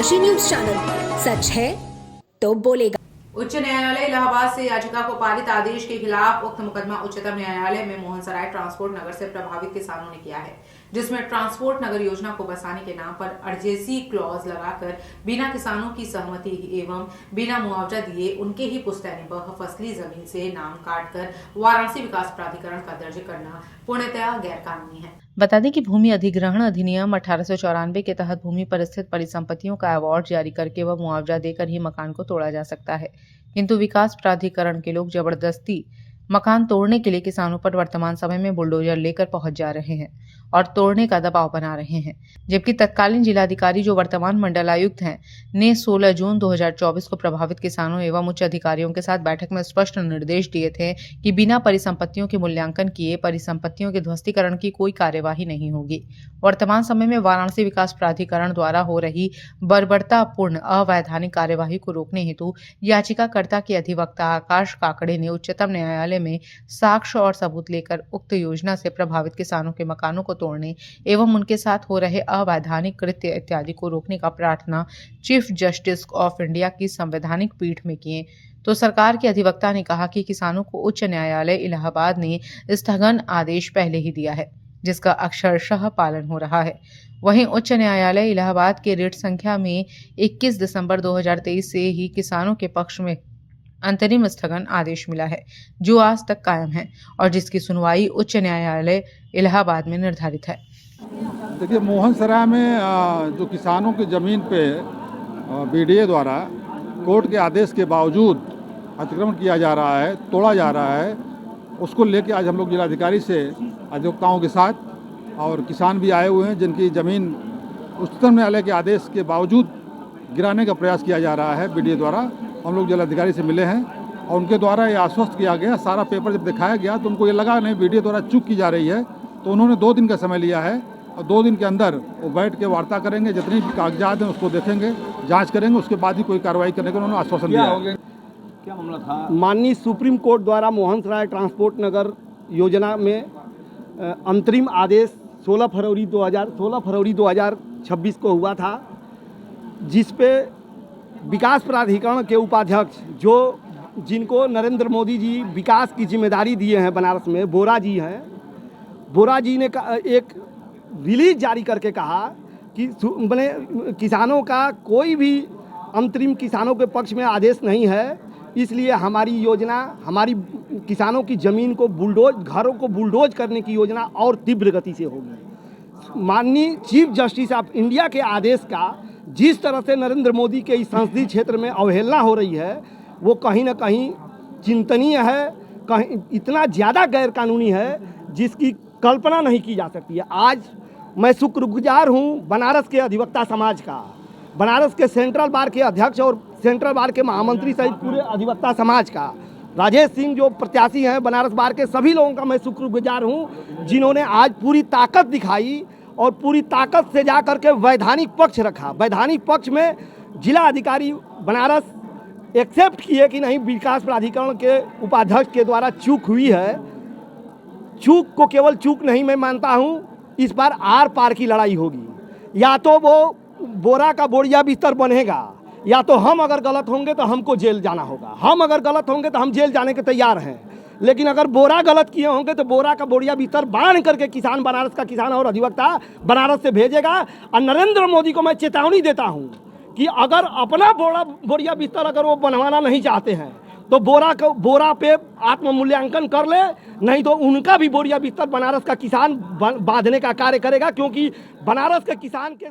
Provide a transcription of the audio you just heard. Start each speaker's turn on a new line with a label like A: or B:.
A: Kashi news channel, सच है तो बोलेगा।
B: उच्च न्यायालय इलाहाबाद से याचिका को पारित आदेश के खिलाफ उक्त मुकदमा उच्चतम न्यायालय में मोहनसराय ट्रांसपोर्ट नगर से प्रभावित किसानों ने किया है, जिसमें ट्रांसपोर्ट नगर योजना को बसाने के नाम पर अर्जेसी क्लॉज लगाकर बिना किसानों की सहमति एवं बिना मुआवजा दिए उनके ही पुश्तैनी फसली जमीन से नाम काटकर वाराणसी विकास प्राधिकरण का दर्ज करना पूर्णतः गैर कानूनी है।
C: बता दें कि भूमि अधिग्रहण अधिनियम 1894 के तहत भूमि पर स्थित परिसंपत्तियों का अवार्ड जारी करके व मुआवजा देकर ही मकान को तोड़ा जा सकता है, किंतु विकास प्राधिकरण के लोग जबरदस्ती मकान तोड़ने के लिए किसानों पर वर्तमान समय में बुलडोजर लेकर पहुंच जा रहे हैं और तोड़ने का दबाव बना रहे हैं। जबकि तत्कालीन जिलाधिकारी जो वर्तमान मंडलायुक्त हैं ने 16 जून 2024 को प्रभावित किसानों एवं उच्च अधिकारियों के साथ बैठक में स्पष्ट निर्देश दिए थे कि बिना परिसंपत्तियों के मूल्यांकन किए परिसंपत्तियों के ध्वस्तीकरण की कोई कार्यवाही नहीं होगी। वर्तमान समय में वाराणसी विकास प्राधिकरण द्वारा हो रही बर्बरतापूर्ण अवैधानिक कार्यवाही को रोकने हेतु याचिकाकर्ता के अधिवक्ता आकाश काकड़े ने उच्चतम न्यायालय में साक्ष्य और सबूत लेकर उक्त योजना से प्रभावित किसानों के मकानों को तोड़ने एवं उनके साथ हो रहे अवैधानिक कृत्य इत्यादि को रोकने का प्रार्थना चीफ जस्टिस ऑफ इंडिया की संवैधानिक पीठ में किए तो सरकार के अधिवक्ता ने कहा कि किसानों को उच्च न्यायालय इलाहाबाद ने स्थगन आदेश पहले ही दिया है, जिसका अक्षरशः पालन हो रहा है। वहीं उच्च न्यायालय इलाहाबाद के रिट संख्या में 21 दिसंबर 2023 से ही किसानों के पक्ष में अंतरिम स्थगन आदेश मिला है, जो आज तक कायम है और जिसकी सुनवाई उच्च न्यायालय इलाहाबाद में निर्धारित है।
D: देखिए, मोहनसराय में जो किसानों की ज़मीन पे बीडीए द्वारा कोर्ट के आदेश के बावजूद अतिक्रमण किया जा रहा है, तोड़ा जा रहा है, उसको लेके आज हम लोग जिलाधिकारी से अधिवक्ताओं के साथ और किसान भी आए हुए हैं, जिनकी ज़मीन उच्चतम न्यायालय के आदेश के बावजूद गिराने का प्रयास किया जा रहा है बीडीए द्वारा। हम लोग जिलाधिकारी से मिले हैं और उनके द्वारा ये आश्वस्त किया गया, सारा पेपर जब दिखाया गया तो उनको ये लगा नहीं बीडीए द्वारा चूक की जा रही है, तो उन्होंने 2 दिन का समय लिया है और 2 दिन के अंदर वो बैठ के वार्ता करेंगे, जितनी भी कागजात हैं उसको देखेंगे, जांच करेंगे, उसके बाद ही कोई कार्रवाई करने का उन्होंने आश्वासन दिया है।
E: क्या मामला था? माननीय सुप्रीम कोर्ट द्वारा मोहनसराय ट्रांसपोर्ट नगर योजना में अंतरिम आदेश 16 फरवरी 2026 को हुआ था, जिस पे विकास प्राधिकरण के उपाध्यक्ष जिनको नरेंद्र मोदी जी विकास की जिम्मेदारी दिए हैं बनारस में, बोरा जी हैं, बोरा जी ने एक रिलीज जारी करके कहा कि किसानों का कोई भी अंतरिम किसानों के पक्ष में आदेश नहीं है, इसलिए हमारी योजना हमारी किसानों की ज़मीन को घरों को बुलडोज करने की योजना और तीव्र गति से होगी। माननीय चीफ जस्टिस ऑफ इंडिया के आदेश का जिस तरह से नरेंद्र मोदी के इस संसदीय क्षेत्र में अवहेलना हो रही है, वो कहीं ना कहीं चिंतनीय है, कहीं इतना ज़्यादा गैरकानूनी है जिसकी कल्पना नहीं की जा सकती है। आज मैं शुक्रगुजार हूँ बनारस के अधिवक्ता समाज का, बनारस के सेंट्रल बार के अध्यक्ष और सेंट्रल बार के महामंत्री सहित पूरे अधिवक्ता समाज का, राजेश सिंह जो प्रत्याशी हैं बनारस बार के, सभी लोगों का मैं शुक्रगुजार हूँ, जिन्होंने आज पूरी ताकत दिखाई और पूरी ताकत से जा कर के वैधानिक पक्ष रखा। वैधानिक पक्ष में जिला अधिकारी बनारस एक्सेप्ट किए कि नहीं, विकास प्राधिकरण के उपाध्यक्ष के द्वारा चूक हुई है। चूक को केवल चूक नहीं मैं मानता हूँ, इस बार आर पार की लड़ाई होगी। या तो वो बोरा का बोरिया बिस्तर बनेगा, या तो हम अगर गलत होंगे तो हमको जेल जाना होगा। हम अगर गलत होंगे तो हम जेल जाने के तैयार हैं, लेकिन अगर बोरा गलत किए होंगे तो बोरा का बोरिया बिस्तर बांध करके किसान, बनारस का किसान और अधिवक्ता बनारस से भेजेगा। और नरेंद्र मोदी को मैं चेतावनी देता हूं कि अगर अपना बोरिया बिस्तर अगर वो बनवाना नहीं चाहते हैं तो बोरा पे आत्ममूल्यांकन कर ले, नहीं तो उनका भी बोरिया बिस्तर बनारस का किसान बांधने का कार्य करेगा, क्योंकि बनारस के किसान के